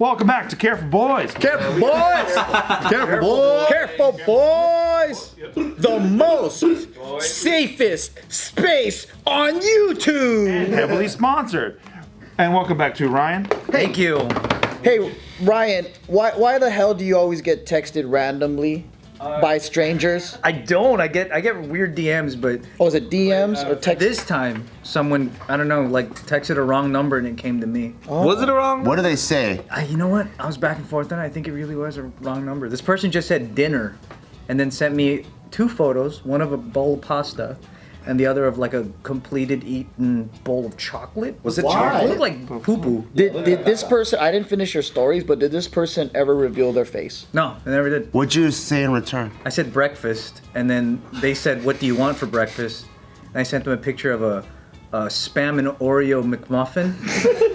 Welcome back to Careful Boys. Careful Boys! Careful Boys! Careful Boys! The most safest space on YouTube! Heavily sponsored. And welcome back to Ryan. Thank you. Hey, Ryan, why the hell do you always get texted randomly by strangers? I don't. I get weird DMs, but Oh, is it DMs or text? this time someone, I don't know, like texted a wrong number and it came to me. Was it a wrong? What do they say? You know what? I was back and forth and I think it really was a wrong number. This person just said dinner and then sent me 2 photos, one of a bowl of pasta and the other of like a completed eaten bowl of chocolate. Was it Why? It chocolate? looked like poo-poo. Did this person, I didn't finish your stories, but did this person ever reveal their face? No, I never did. What'd you say in return? I said breakfast and then they said, what do you want for breakfast? And I sent them a picture of a Spam and Oreo McMuffin,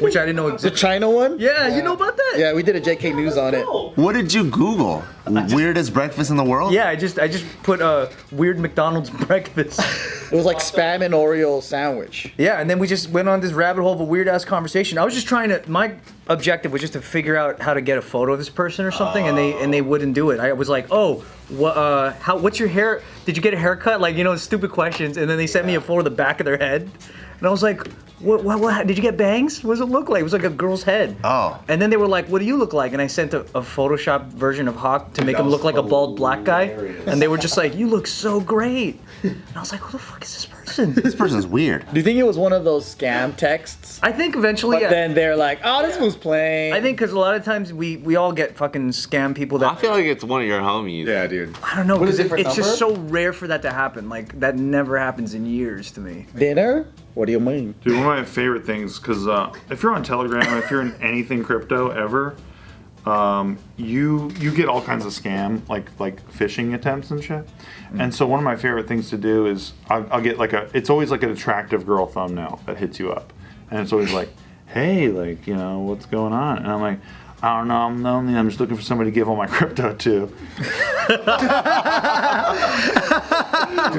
which I didn't know The existed. China one? Yeah, you know about that? Yeah, we did a JK News on it. What did you Google? Weirdest breakfast in the world? Yeah, I just put a weird McDonald's breakfast. It was like Spam and Oreo sandwich. Yeah, and then we just went on this rabbit hole of a weird ass conversation. I was just trying to. My objective was just to figure out how to get a photo of this person or something, and they wouldn't do it. I was like, oh, what's your hair? Did you get a haircut? Like, you know, stupid questions. And then they sent me a photo of the back of their head, and I was like, what did you get bangs? What does it look like? It was like a girl's head. Oh. And then they were like, what do you look like? And I sent a Photoshop version of Hawk to make him look like a bald black guy. And they were just like, you look so great. And I was like, who the fuck is this person? This person's weird. Do you think it was one of those scam texts? I think eventually, But then they're like, oh, this was playing. I think because a lot of times we all get fucking scam people I that feel like it's one of your homies. Yeah, dude. I don't know What, a because different it's just number? so rare for that to happen. Like that never happens in years to me. Dinner? What do you mean? Dude, one of my favorite things, because if you're on Telegram, if you're in anything crypto ever, you get all kinds of scam, like phishing attempts and shit. And so one of my favorite things to do is I'll get it's always like an attractive girl thumbnail that hits you up. And it's always like, hey, like, you know, what's going on? And I'm like, I don't know, I'm lonely, I'm just looking for somebody to give all my crypto to. You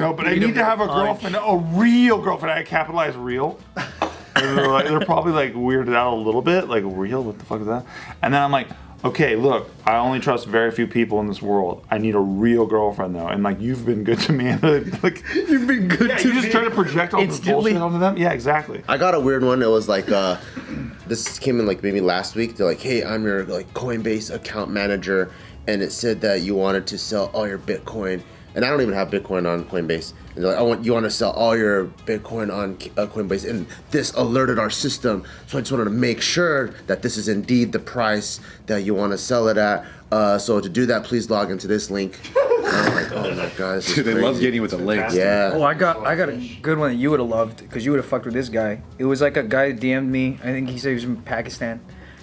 know, but I need to have a girlfriend, a real girlfriend. I capitalize real. And they're probably like weirded out a little bit, like real, what the fuck is that? And then I'm like, okay, look, I only trust very few people in this world. I need a real girlfriend though, and like you've been good to me. And like You've been good yeah, you just try to project all this Instantly. bullshit onto them. Yeah, exactly. I got a weird one. It was like, this came in like maybe last week. They're like, hey, I'm your like Coinbase account manager, and it said that you wanted to sell all your Bitcoin, and I don't even have Bitcoin on Coinbase. And they're like, you want to sell all your Bitcoin on Coinbase, and this alerted our system. So I just wanted to make sure that this is indeed the price that you want to sell it at. So to do that, please log into this link. And I'm like, oh my god, this is Dude, they crazy. love getting you with the links. Yeah. Oh, I got a good one that you would have loved because you would have fucked with this guy. It was like a guy DM'd me. I think he said he was from Pakistan.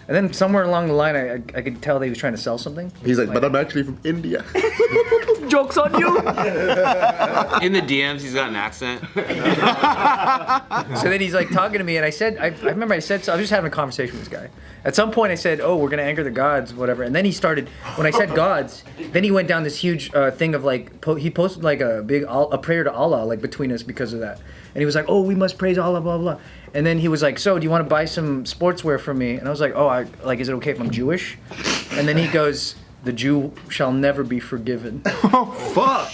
And then somewhere along the line, I could tell that he was trying to sell something. He's like, but I'm actually from India. Joke's on you! In the DMs, he's got an accent. So then he's like talking to me, and I remember I said, so I was just having a conversation with this guy. At some point I said, oh, we're gonna anger the gods, whatever. And then he started, when I said gods, then he went down this huge thing of like, he posted like a prayer to Allah, like between us because of that. And he was like, oh, we must praise Allah, blah, blah. And then he was like, so do you want to buy some sportswear from me? And I was like, oh, is it okay if I'm Jewish? And then he goes, the Jew shall never be forgiven. Oh fuck!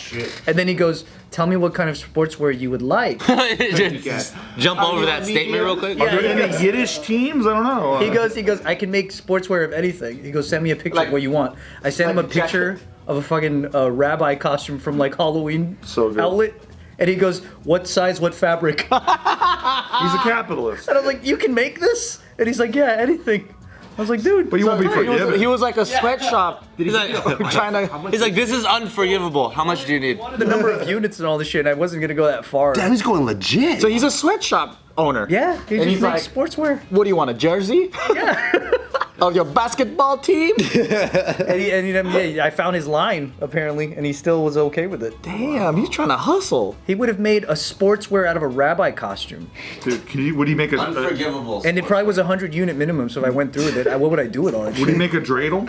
And then he goes, tell me what kind of sportswear you would like. Just jump over that statement real quick. Are there any Yiddish teams? I don't know. He goes, I can make sportswear of anything. He goes, send me a picture of what you want. I sent him a picture of a fucking rabbi costume from like Halloween So good. outlet. And he goes, what size, what fabric? He's a capitalist. And I was like, you can make this? And he's like, yeah, anything. I was like, dude. But you won't be forgiven. He was like a sweatshop. He's like, Trying to. he's like, this is unforgivable. How much do you need? the number of units and all this shit, and I wasn't gonna go that far. Damn, he's going legit. So he's a sweatshop owner. Yeah, he And just he's makes like, sportswear. what do you want, a jersey? Yeah. Of your basketball team? Yeah, I found his line apparently, and he still was okay with it. Damn, he's trying to hustle. He would have made a sportswear out of a rabbi costume, Dude, would he make a? Unforgivable. and it probably was 100 unit minimum. So if I went through with it, what would I do with all that Would he shit? make a dreidel?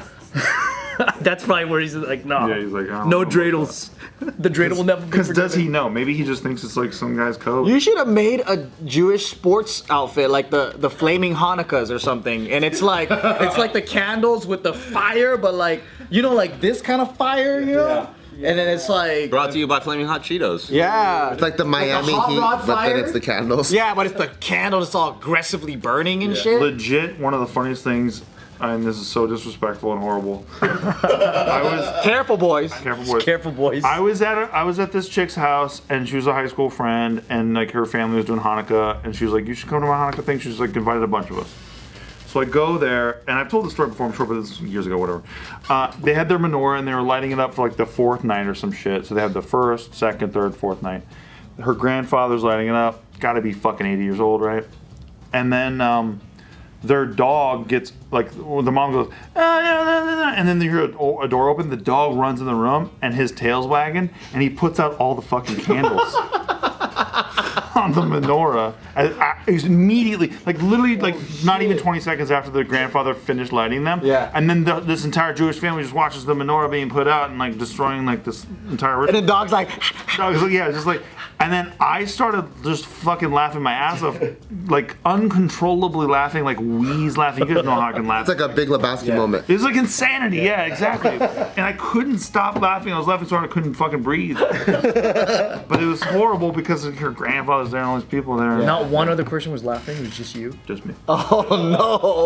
That's probably where he's like, no. Yeah, he's like, I don't no know. dreidels. The dreidel will never be Because does forgiven. he know? Maybe he just thinks it's like some guy's code. You should have made a Jewish sports outfit, like the flaming Hanukkahs or something, and it's like the candles with the fire, but like like this kind of fire, And then it's like Brought to you by Flaming Hot Cheetos. yeah, It's like the Miami hot heat, rod but fire? then it's the candles. yeah, but it's the candle that's all aggressively burning and shit. Legit, one of the funniest things, and this is so disrespectful and horrible. I was Careful, boys. careful, boys. Careful, boys. I was at this chick's house, and she was a high school friend, and like her family was doing Hanukkah, and she was like, "You should come to my Hanukkah thing." She was like, invited a bunch of us. So I go there, and I've told the story before, I'm sure, but this was years ago, whatever. They had their menorah, and they were lighting it up for like the fourth night or some shit. So they had the first, second, third, fourth night. Her grandfather's lighting it up. Got to be fucking 80 years old, right? And then their dog gets, like, the mom goes, and then you hear a door open. The dog runs in the room, and his tail's wagging, and he puts out all the fucking candles. On the menorah. It was immediately, like literally, like not even 20 seconds after the grandfather finished lighting them. Yeah. And then this entire Jewish family just watches the menorah being put out and like destroying like this entire And the ritual. dog's like, Yeah, just like, and then I started just fucking laughing my ass off, like uncontrollably laughing, like wheeze laughing. You guys know how I can laugh. It's like a Big Lebowski moment. It was like insanity, yeah, exactly. And I couldn't stop laughing. I was laughing so hard I couldn't fucking breathe. But it was horrible because her grandfather's there and all these people there. Not one other person was laughing. It was just you. Just me. oh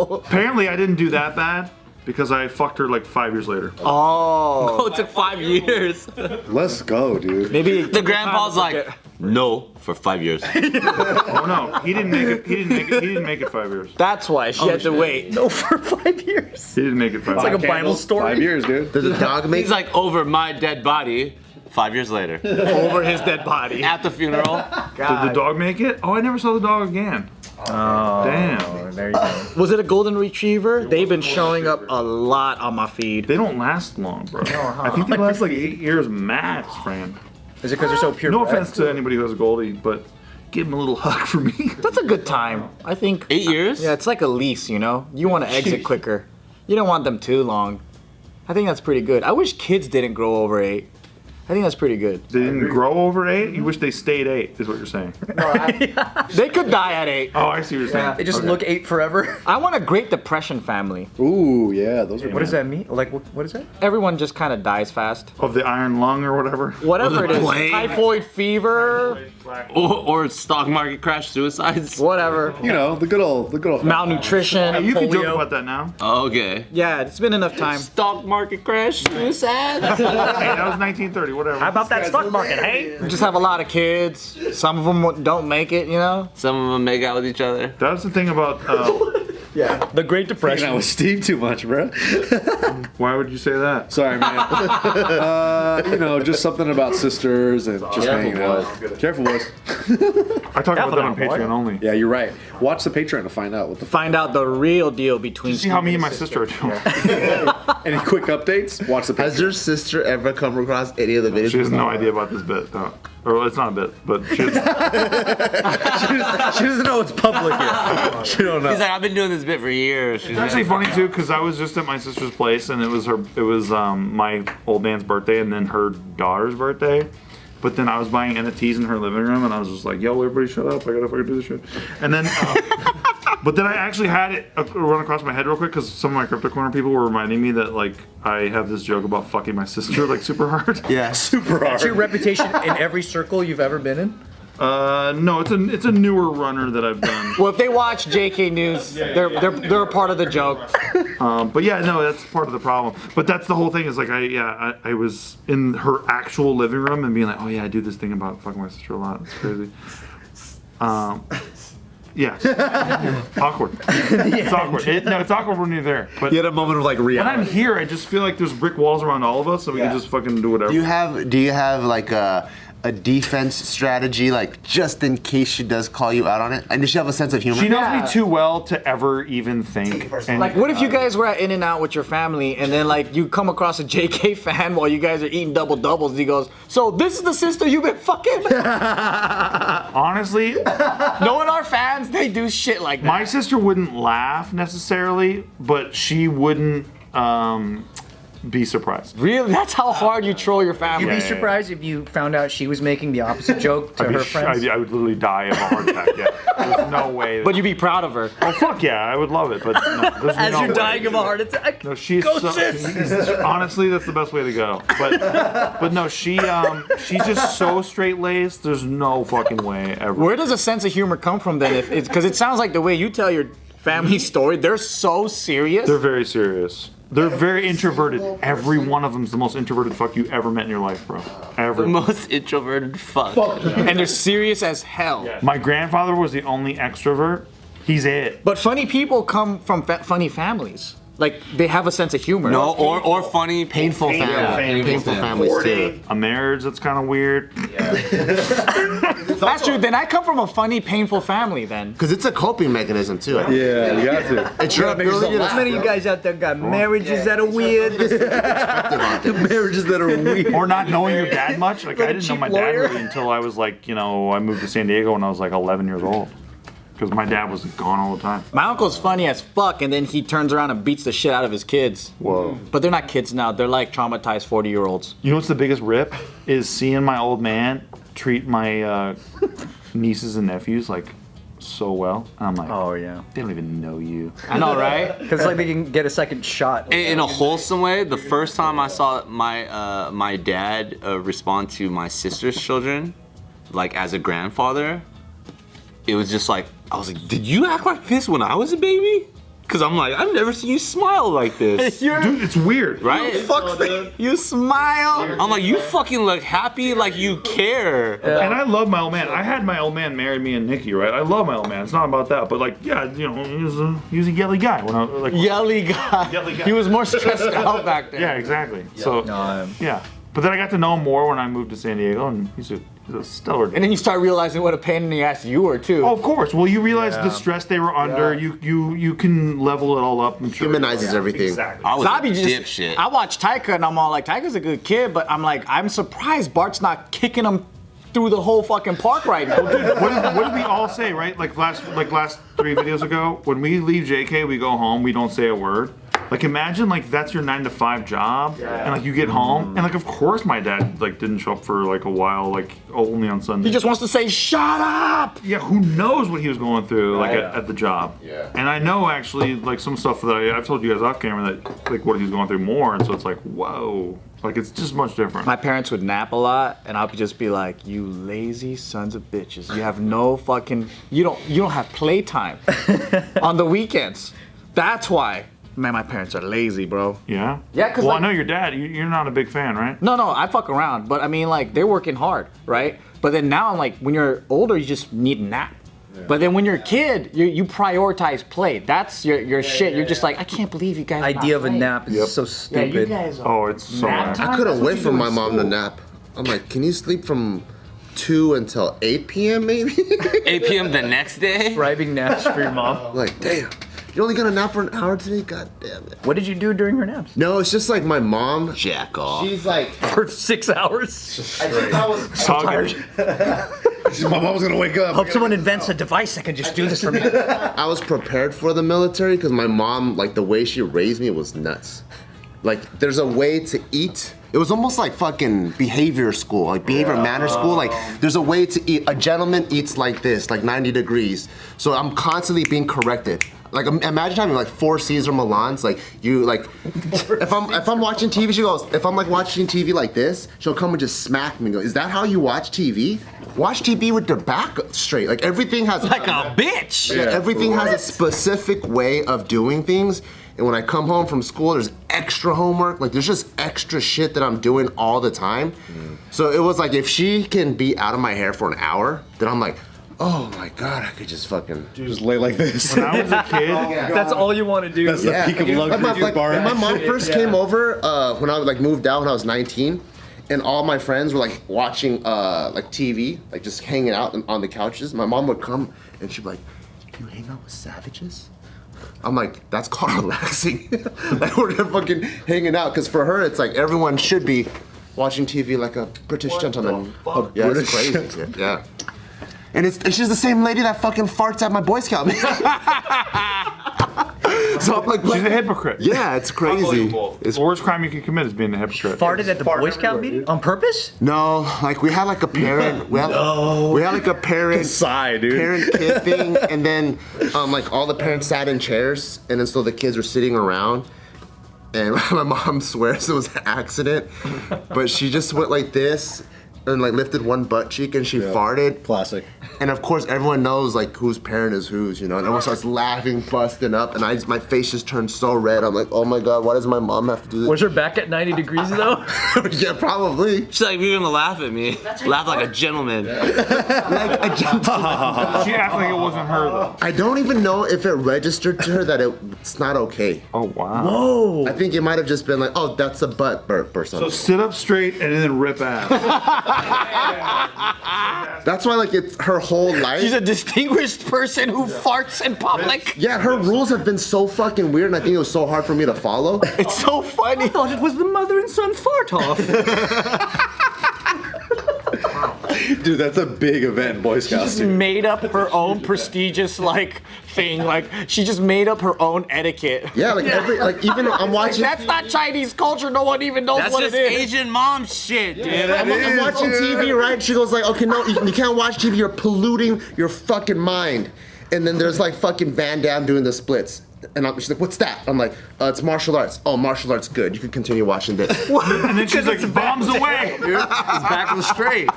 no. Apparently, I didn't do that bad because I fucked her like 5 years later. Oh. Oh, it took 5 years. Let's go, dude. Maybe The grandpa's like, no, for 5 years. Oh no, he didn't make it. He didn't make it 5 years. that's why she had to wait. No, for 5 years. He didn't make it 5 It's like years. a Bible story. 5 years, dude. Does the dog make He's like, over my dead body, 5 years later. Over his dead body. At the funeral. Did the dog make it? Oh, I never saw the dog again. Oh, Damn. there you go. Was it a golden retriever? They've been showing up a lot on my feed. They don't last long, bro. I think they last like 8 years max, friend. Is it because they're so pure? No offense to anybody who has a Goldie, but give him a little hug for me. That's a good time. I think 8 years? Yeah, it's like a lease, you know? You want to exit quicker. You don't want them too long. I think that's pretty good. I wish kids didn't grow over 8. I think that's pretty good. They didn't grow over 8? You wish they stayed 8, is what you're saying. They could die at 8. Oh, I see what you're saying. They just Okay. look 8 forever. I want a Great Depression family. Ooh, yeah, those are. What does that mean? Like, what is that? Everyone just kind of dies fast. Of the iron lung or whatever. Whatever it is. plague. Typhoid fever. Or stock market crash suicides. Whatever. You know, the good old. Malnutrition. You can joke Polio. about that now. Okay. Yeah, it's been enough time. Stock market crash suicides. Hey, that was 1930, whatever. How about that stock market, hey? We just have a lot of kids. Some of them don't make it, you know? Some of them make out with each other. That's the thing about. The Great Depression. Hanging out with Steve too much, bro. Why would you say that? Sorry, man. You know, just something about sisters and just hanging out. Careful, boys. I talk about that on now, boy. Patreon only. Yeah, you're right. Watch the Patreon to find out what the. Find out the real deal between See how me and my Steve sister are doing. Any quick updates? Watch the Has Patreon. your sister ever come across any of the videos? She has no idea about this bit. No. Or it's not a bit, but she has, She doesn't know it's public yet. She don't know. He's like, I've been doing this bit for years. She's It's actually funny too, because I was just at my sister's place, and it was my old man's birthday, and then her daughter's birthday. But then I was buying NFTs in her living room, and I was just like, "Yo, everybody, shut up! I gotta fucking do this shit." And then, but then I actually had it run across my head real quick because some of my crypto corner people were reminding me that like I have this joke about fucking my sister like super hard. Yeah. Super hard. That's your reputation in every circle you've ever been in? No, it's a newer runner that I've done. Well, if they watch JK News, they're a part of the joke. But yeah, no, that's part of the problem. But that's the whole thing is like I was in her actual living room and being like, oh yeah, I do this thing about fucking my sister a lot. It's crazy. Yeah. Awkward. It's awkward. It's awkward when you're there. But You had a moment of like when reality. I'm here, I just feel like there's brick walls around all of us, so we can just fucking do whatever. Do you have like a defense strategy, like just in case she does call you out on it? And does she have a sense of humor? She knows me too well to ever even think. And, Like, what if you guys were at In-N-Out with your family, and then like you come across a JK fan while you guys are eating double doubles, and he goes, "So this is the sister you've been fucking?" honestly, Knowing our fans, they do shit like that. my sister wouldn't laugh necessarily, but she wouldn't. be surprised. Really? That's how hard you troll your family. You'd be surprised if you found out she was making the opposite joke to I'd be her sh- friends. I would literally die of a heart attack. Yeah, there's no way. But you'd be proud of her. Oh fuck yeah, I would love it, but no, there's As no you're way. dying of a heart attack. No, she's Go, so, sis! honestly, that's the best way to go. But no, she's just so straight laced. There's no fucking way ever. Where does a sense of humor come from then? If it's because it sounds like the way you tell your family story, they're so serious. They're very serious. They're very introverted. Every one of them's the most introverted fuck you ever met in your life, bro. Every. The most introverted fuck. And they're serious as hell. My grandfather was the only extrovert. He's it. But funny people come from funny families. Like they have a sense of humor. No, or funny, Painful families. Painful families too. A marriage that's kind of weird. That's true. Then I come from a funny, painful family. Then Because it's a coping mechanism too. Yeah, you got to. It's your ability How many of you guys out there got marriages that are weird? Marriages that are weird. Or not knowing your dad much. Like I didn't know cheap my dad lawyer. really until I was like, I moved to San Diego when I was like 11 years old. Because my dad was gone all the time. my uncle's funny as fuck, and then he turns around and beats the shit out of his kids. Whoa. But they're not kids now. They're like traumatized 40-year-olds. You know what's the biggest rip? Is seeing my old man treat my nieces and nephews like so well. And I'm like, Oh yeah. they don't even know you. I know, right? Because like they can get a second shot. In a wholesome way, the first time I saw my dad respond to my sister's children, like as a grandfather, it was just like, I was like, did you act like this when I was a baby? Because I'm like, I've never seen you smile like this. Dude, it's weird. Right? You smile. I'm like, you fucking look happy, like you care. And I love my old man. I had my old man marry me and Nikki, right? I love my old man. It's not about that. But like, yeah, he was a yelly guy. When I was like, Yelly guy. Yelly guy. He was more stressed out back then. yeah, exactly. So, yeah. But then I got to know him more when I moved to San Diego, and he's a stellar dude. And then you start realizing what a pain in the ass you were too. Oh, of course. Well, you realize the stress they were under. You can level it all up. I'm sure. Humanizes everything. Exactly. I was Zabi a just, dipshit. I watch Taika and I'm all like, Taika's a good kid, but I'm like, I'm surprised Bart's not kicking him through the whole fucking park right now. What did we all say, right? Like last 3 videos ago, when we leave JK, we go home. We don't say a word. Like imagine like that's your 9 to 5 job, and like you get home, and like of course my dad like didn't show up for like a while, like only on Sunday. He just wants to say, shut up! Yeah, who knows what he was going through like at the job. Yeah. And I know actually like some stuff that I've told you guys off camera that like what he was going through more, and so it's like whoa, like it's just much different. My parents would nap a lot, and I would just be like, you lazy sons of bitches. You have no fucking, you don't have playtime on the weekends. That's why. Man, my parents are lazy, bro. Yeah. Yeah, 'cause, well, like- I know your dad. You're not a big fan, right? No, I fuck around, but I mean, like, they're working hard, right? But then now, I'm like, when you're older, you just need a nap. But then when you're a kid, you prioritize play. That's your shit. You're just like, I can't believe you guys. Idea of a not nap is so playing. Yeah, stupid. you guys are. Oh, it's so Nap bad. time? I couldn't That's what wait you for do my in mom to school. nap. I'm like, can you sleep from 2 until 8 p.m. maybe? 8 p.m. the next day. Bribing naps for your mom. I'm like, damn. You're only gonna nap for an hour today? God damn it. What did you do during her naps? No, it's just like my mom. Jack off. She's like, For 6 hours. I think I was. Tired. My mom was gonna wake up. Hope someone invents a device that can just do this for me. I was prepared for the military because my mom, like the way she raised me was nuts. Like there's a way to eat. It was almost like fucking behavior school, like behavior manner school. Like there's a way to eat. A gentleman eats like this, like 90 degrees. So I'm constantly being corrected. Like imagine having like 4 Caesar Milans. Like you like, if I'm watching TV, she goes. If I'm like watching TV like this, she'll come and just smack me and go, "Is that how you watch TV? Watch TV with your back straight. Like everything has Like a bitch. yeah, everything has a specific way of doing things. And when I come home from school, there's extra homework. Like there's just extra shit that I'm doing all the time. So it was like if she can be out of my hair for an hour, then I'm like, oh my God, I could just fucking. Just lay like this. When I was a kid, That's all you want to do. That's the peak of luxury, Bart. When my mom first came over, when I like moved out when I was 19, and all my friends were like watching like TV, like just hanging out on the couches. My mom would come and she'd be like, "You hang out with savages?" I'm like, that's called relaxing. Like we're just fucking hanging out, because for her it's like everyone should be watching TV like a British gentleman. Yeah, it's crazy. Yeah. And she's the same lady that fucking farts at my Boy Scout meeting. So I'm like, She's a hypocrite. yeah, it's crazy. The worst crime you can commit is being a hypocrite. Farted at the Boy Scout meeting on purpose? No, like we had like a parent. We had like a parent. Sigh, dude. Parent kid thing, and then like all the parents sat in chairs, and then so the kids were sitting around. And my mom swears it was an accident, but she just went like this and like lifted one butt cheek and she farted. Classic. And of course everyone knows like whose parent is whose, you know, and everyone starts laughing, busting up, and my face just turned so red. I'm like, oh my god, why does my mom have to do this? Was her back at 90 degrees though? Yeah, probably. She's like, if you're gonna laugh at me, laugh like a gentleman. Like a gentleman. She acted like it wasn't her though. I don't even know if it registered to her that it's not okay. Oh wow. Whoa. I think it might have just been like, oh, that's a butt burp or So something. sit up straight and then rip ass. That's why like it's her whole life. She's a distinguished person who farts in public. Yeah, her rules have been so fucking weird, and I think it was so hard for me to follow. It's so funny. I thought it was the mother and son fart off. Dude, that's a big event in Boy She Scouts. just dude. made up her own prestigious like thing. Like she just made up her own etiquette. Yeah, like every like even I'm watching. That's not Chinese culture. No one even knows That's what just it is. Asian mom shit, dude. I'm watching TV, right? She goes like, okay, no, you can't watch TV. You're polluting your fucking mind. And then there's like fucking Van Damme doing the splits. And she's like, what's that? I'm like, it's martial arts. Oh, martial arts, good. You can continue watching this. And then she's like, bombs away. Dude, it's back on the straight.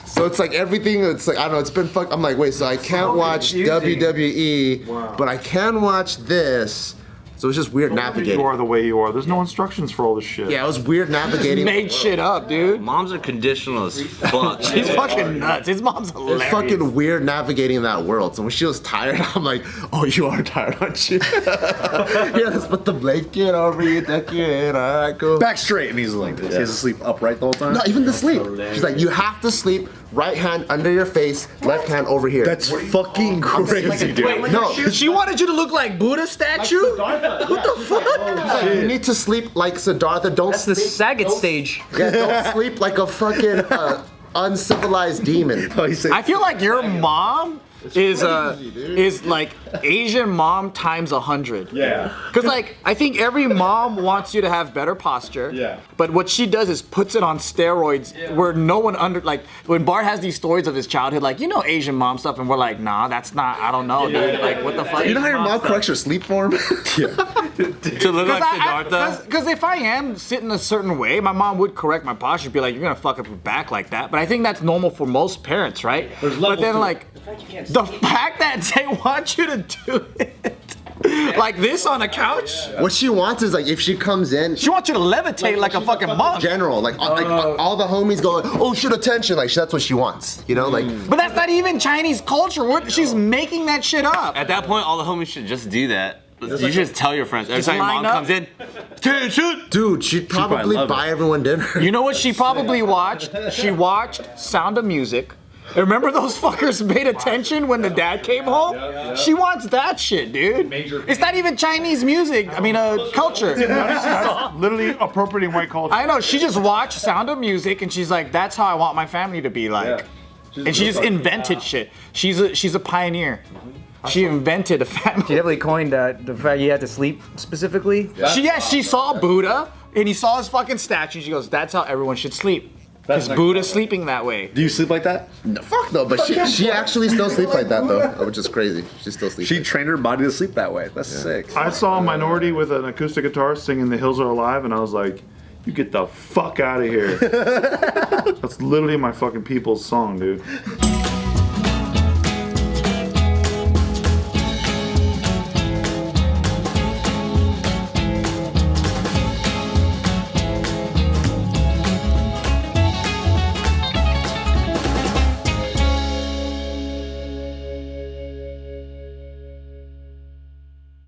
So it's like everything, it's like, I don't know, it's been fucked. I'm like, wait, so I can't watch WWE, but I can watch this. So it's just weird navigating. You are the way you are. There's no instructions for all this shit. Yeah, it was weird navigating. Made shit up, dude. Moms are conditional as fuck. She's fucking nuts. His mom's hilarious. It's fucking weird navigating that world. So when she was tired, I'm like, oh, you are tired, aren't you? Yeah, let's put the blanket over you, duck your head, all right, cool. Back straight, and he's like this. He has to sleep upright the whole time. Not even to sleep. She's like, you have to sleep, right hand under your face, left hand over here. That's fucking crazy, dude. no. She wanted you to look like Buddha statue? What the fuck? She's like, you need to sleep like Siddhartha. Don't That's the sleep. Saget stage. Yeah, don't sleep like a fucking uncivilized demon. Oh, he said- I feel like your mom is like Asian mom times 100. Yeah. Cause like I think every mom wants you to have better posture. Yeah. But what she does is puts it on steroids where no one like when Bart has these stories of his childhood, like you know Asian mom stuff, and we're like, nah, that's not. I don't know, dude. Like what the fuck? You know how your mom corrects your sleep form? Yeah. To look like Siddhartha. Because if I am sitting a certain way, my mom would correct my posture, be like, you're gonna fuck up your back like that. But I think that's normal for most parents, right? But then like, the fact that they want you to do it like this on a couch, What she wants is like if she comes in, she wants you to levitate like a fucking monk. general, like all the homies go, oh shit, attention, like that's what she wants, you know, like. But that's not even Chinese culture. She's making that shit up. At that point, all the homies should just do that. You should just tell your friends. Every time your line mom up. comes in, attention! Dude, she'd probably love buy everyone dinner. You know what she probably watched? She watched Sound of Music. Remember those fuckers paid attention when the dad came home? She wants that shit, dude. It's not even Chinese music. I mean, culture. Literally appropriating white culture. I know. She just watched Sound of Music and she's like, "That's how I want my family to be like." And she just invented shit. She's a pioneer. She invented a She family. definitely coined the fact you had to sleep specifically. She saw Buddha and he saw his fucking statue. She goes, "That's how everyone should sleep." Because Buddha's sleeping that way. Do you sleep like that? No, fuck no, but she actually still sleeps like that though, which is crazy. She still sleeps. She trained her body to sleep that way. That's sick. I saw a minority with an acoustic guitar singing "The Hills Are Alive," and I was like, "You get the fuck out of here!" That's literally my fucking people's song, dude.